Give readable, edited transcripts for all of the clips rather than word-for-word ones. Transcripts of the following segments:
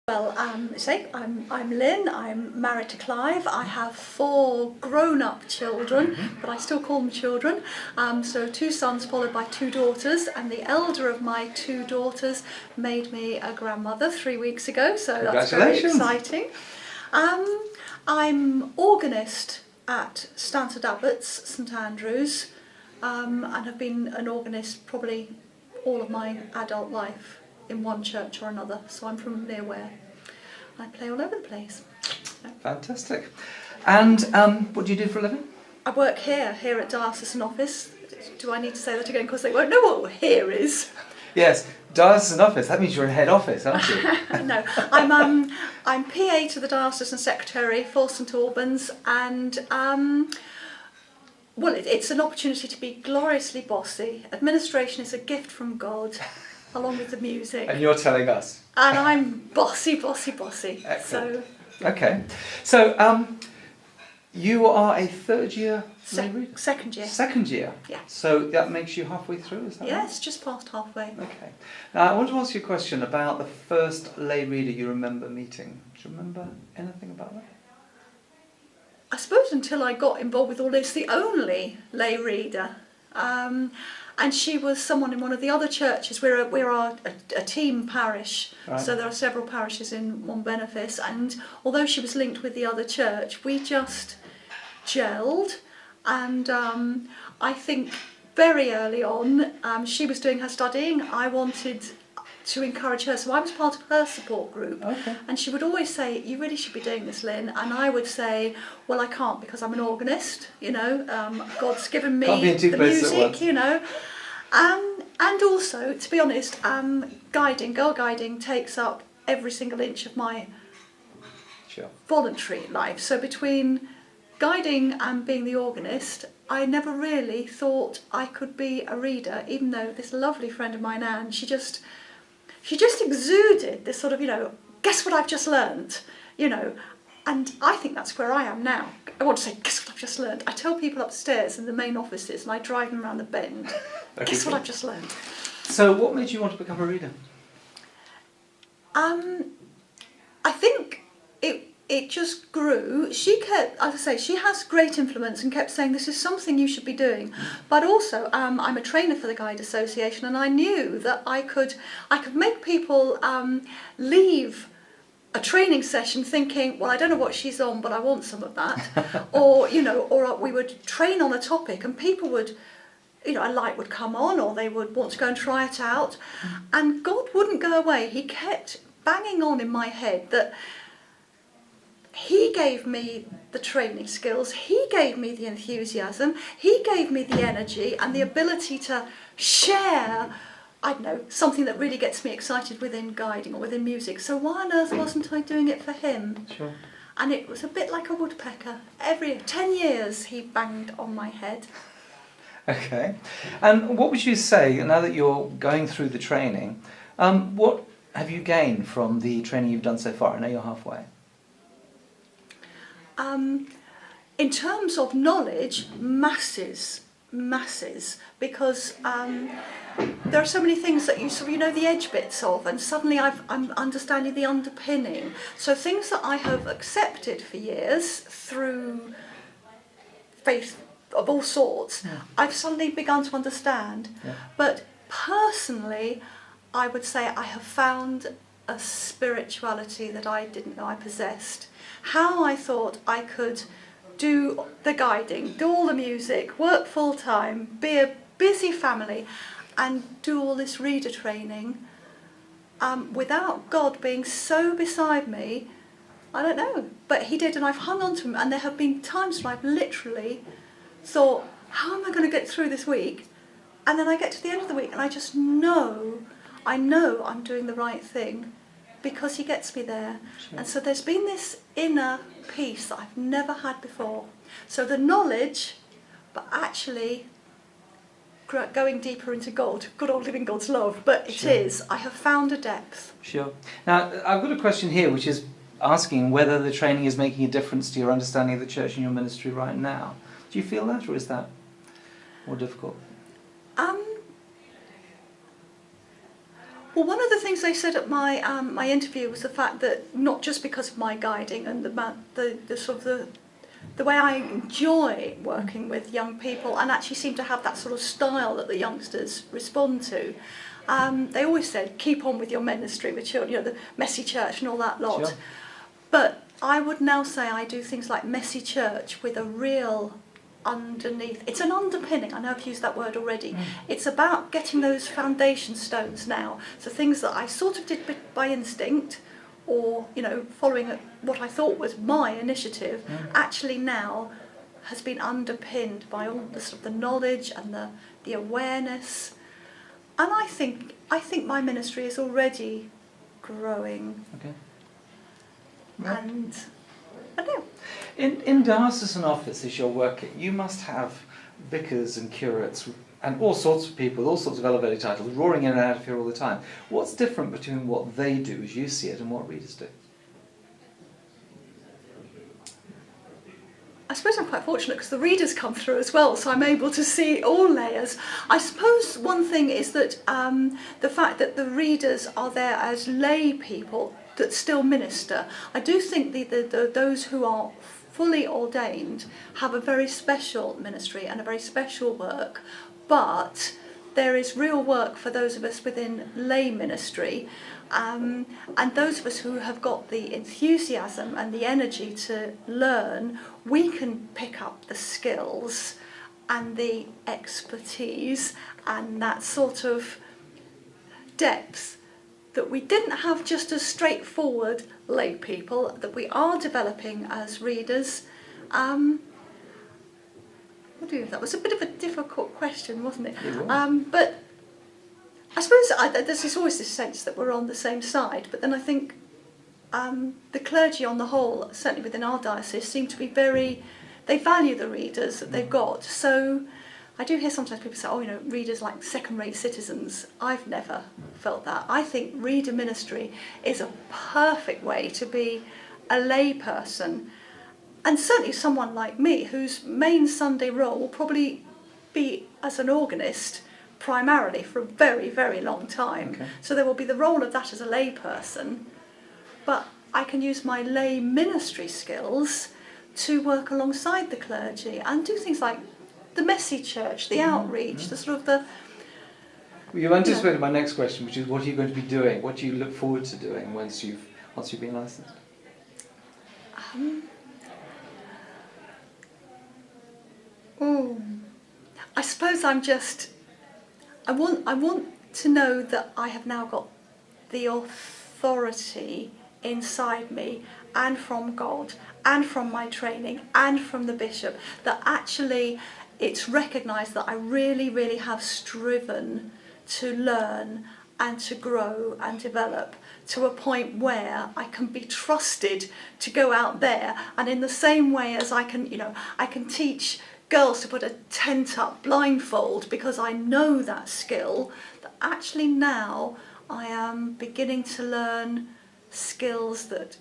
Well, I'm Lynn, I'm married to Clive, I have 4 grown-up children, but I still call them children, so 2 sons followed by 2 daughters, and the elder of my 2 daughters made me a grandmother 3 weeks ago, so that's very exciting. I'm organist at Stanford Abbots, St Andrews, and have been an organist probably all of my adult life in one church or another, so I'm from near where I play all over the place. Fantastic. And what do you do for a living? I work here at Diocesan Office. Do I need to say that again? Because they won't know what here is. Yes, Diocesan Office. That means you're in head office, aren't you? No, I'm PA to the Diocesan Secretary for St Albans, and well, it's an opportunity to be gloriously bossy. Administration is a gift from God, along with the music. And you're telling us. And I'm bossy, bossy, bossy. Excellent. So. Okay. So you are a third year lay reader? Second year. Second year? Yeah. So that makes you halfway through, is that right? Yes, just past halfway. Okay. Now I want to ask you a question about the first lay reader you remember meeting. Do you remember anything about that? I suppose until I got involved with all this, the only lay reader. And she was someone in one of the other churches. We're a team parish, right. So there are several parishes in one benefice. And although she was linked with the other church, we just gelled. And I think very early on, she was doing her studying. I wanted to encourage her, so I was part of her support group. Okay. And she would always say, "You really should be doing this, Lynn." And I would say, "Well, I can't because I'm an organist, you know, God's given me the music, you know." And also, to be honest, girl guiding takes up every single inch of my voluntary life. So between guiding and being the organist, I never really thought I could be a reader, even though this lovely friend of mine, Anne, she just exuded this sort of, you know, guess what I've just learnt, you know, and I think that's where I am now. I want to say, guess what I've just learnt. I tell people upstairs in the main offices and I drive them around the bend, guess what I've just learnt. So what made you want to become a reader? I think it just grew. She kept, as I say, she has great influence and kept saying this is something you should be doing. But also, I'm a trainer for the Guide Association, and I knew that I could make people leave a training session thinking, well, I don't know what she's on, but I want some of that. Or, you know, or we would train on a topic and people would, you know, a light would come on or they would want to go and try it out. And God wouldn't go away. He kept banging on in my head that He gave me the training skills, He gave me the enthusiasm, He gave me the energy and the ability to share, I don't know, something that really gets me excited within guiding or within music. So why on earth wasn't I doing it for Him? Sure. And it was a bit like a woodpecker. Every 10 years He banged on my head. Okay. And what would you say, now that you're going through the training, what have you gained from the training you've done so far? I know you're halfway. In terms of knowledge, masses, because there are so many things that you sort of, you know, the edge bits of, and suddenly I'm understanding the underpinning. So things that I have accepted for years through faith of all sorts, I've suddenly begun to understand. Yeah. But personally, I would say I have found a spirituality that I didn't know I possessed. How I thought I could do the guiding, do all the music, work full time, be a busy family and do all this reader training without God being so beside me, I don't know. But He did, and I've hung on to Him, and there have been times when I've literally thought, how am I going to get through this week? And then I get to the end of the week and I just know, I'm doing the right thing because He gets me there. Sure. And so there's been this inner peace that I've never had before. So the knowledge, but actually going deeper into God, good old living God's love, but it is, I have found a depth. Sure. Now, I've got a question here which is asking whether the training is making a difference to your understanding of the church and your ministry right now. Do you feel that, or is that more difficult? Well, one of the things they said at my interview was the fact that not just because of my guiding and the sort of the way I enjoy working with young people and actually seem to have that sort of style that the youngsters respond to. They always said, keep on with your ministry with children, you know, the messy church and all that lot. Sure. But I would now say I do things like messy church with a real underneath. It's an underpinning. I know I've used that word already. It's about getting those foundation stones now. So things that I sort of did by instinct, or you know, following what I thought was my initiative, actually now has been underpinned by all the sort of the knowledge and the awareness. And I think my ministry is already growing. Okay. Right. And I don't know. In diocesan offices you're working, you must have vicars and curates and all sorts of people, all sorts of elevated titles, roaring in and out of here all the time. What's different between what they do, as you see it, and what readers do? I suppose I'm quite fortunate because the readers come through as well, so I'm able to see all layers. I suppose one thing is that the fact that the readers are there as lay people that still minister. I do think those who are fully ordained have a very special ministry and a very special work, but there is real work for those of us within lay ministry, and those of us who have got the enthusiasm and the energy to learn, we can pick up the skills and the expertise and that sort of depth that we didn't have just as straightforward lay people, that we are developing as readers. That was a bit of a difficult question, wasn't it? It was. But I suppose there's always this sense that we're on the same side, but then I think the clergy on the whole, certainly within our diocese, seem to be they value the readers that they've got. So I do hear sometimes people say, oh, you know, readers like second-rate citizens. I've never felt that. I think reader ministry is a perfect way to be a lay person. And certainly someone like me, whose main Sunday role will probably be as an organist, primarily for a very, very long time. Okay. So there will be the role of that as a lay person, but I can use my lay ministry skills to work alongside the clergy and do things like the messy church, the outreach, the sort of the... Well, you anticipated my next question, which is what are you going to be doing? What do you look forward to doing once you've been licensed? I suppose I want to know that I have now got the authority inside me and from God and from my training and from the bishop, that actually it's recognised that I really, really have striven to learn and to grow and develop to a point where I can be trusted to go out there, and in the same way as I can teach girls to put a tent up blindfold because I know that skill, that actually now I am beginning to learn skills that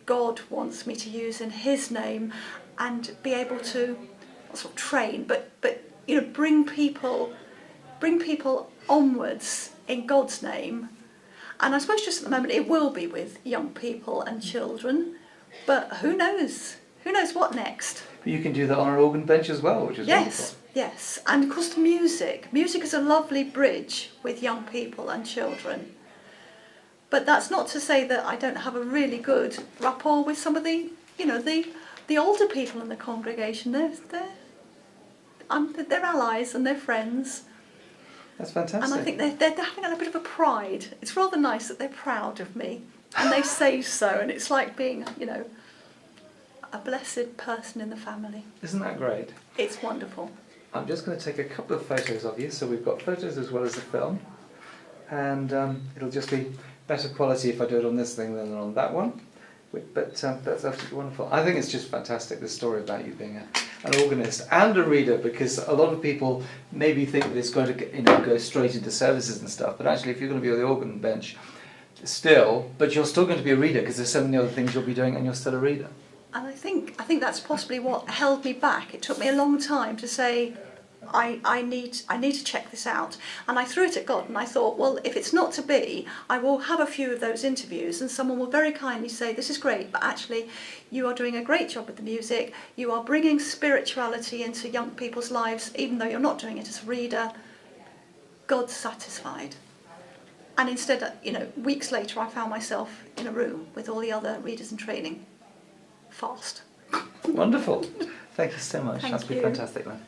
God wants me to use in His name and be able to not sort of train, but you know, bring people onwards in God's name. And I suppose just at the moment it will be with young people and children, but who knows? Who knows what next? But you can do that on an organ bench as well, which is wonderful. Yes, and of course the music. Music is a lovely bridge with young people and children. But that's not to say that I don't have a really good rapport with some of the older people in the congregation. They're allies and they're friends. That's fantastic. And I think they're having a bit of a pride. It's rather nice that they're proud of me, and they say so. And it's like being, you know, a blessed person in the family. Isn't that great? It's wonderful. I'm just going to take a couple of photos of you. So we've got photos as well as the film, and it'll just be better quality if I do it on this thing than on that one. But that's absolutely wonderful. I think it's just fantastic, this story about you being an organist and a reader, because a lot of people maybe think that it's going to go straight into services and stuff, but actually if you're going to be on the organ bench still, but you're still going to be a reader because there's so many other things you'll be doing and you're still a reader. And I think that's possibly what held me back. It took me a long time to say, I need to check this out. And I threw it at God and I thought, well, if it's not to be, I will have a few of those interviews and someone will very kindly say, this is great, but actually you are doing a great job with the music. You are bringing spirituality into young people's lives, even though you're not doing it as a reader. God's satisfied. And instead, weeks later, I found myself in a room with all the other readers in training. Fast. Wonderful. Thank you so much. Thank That's been you. fantastic, then.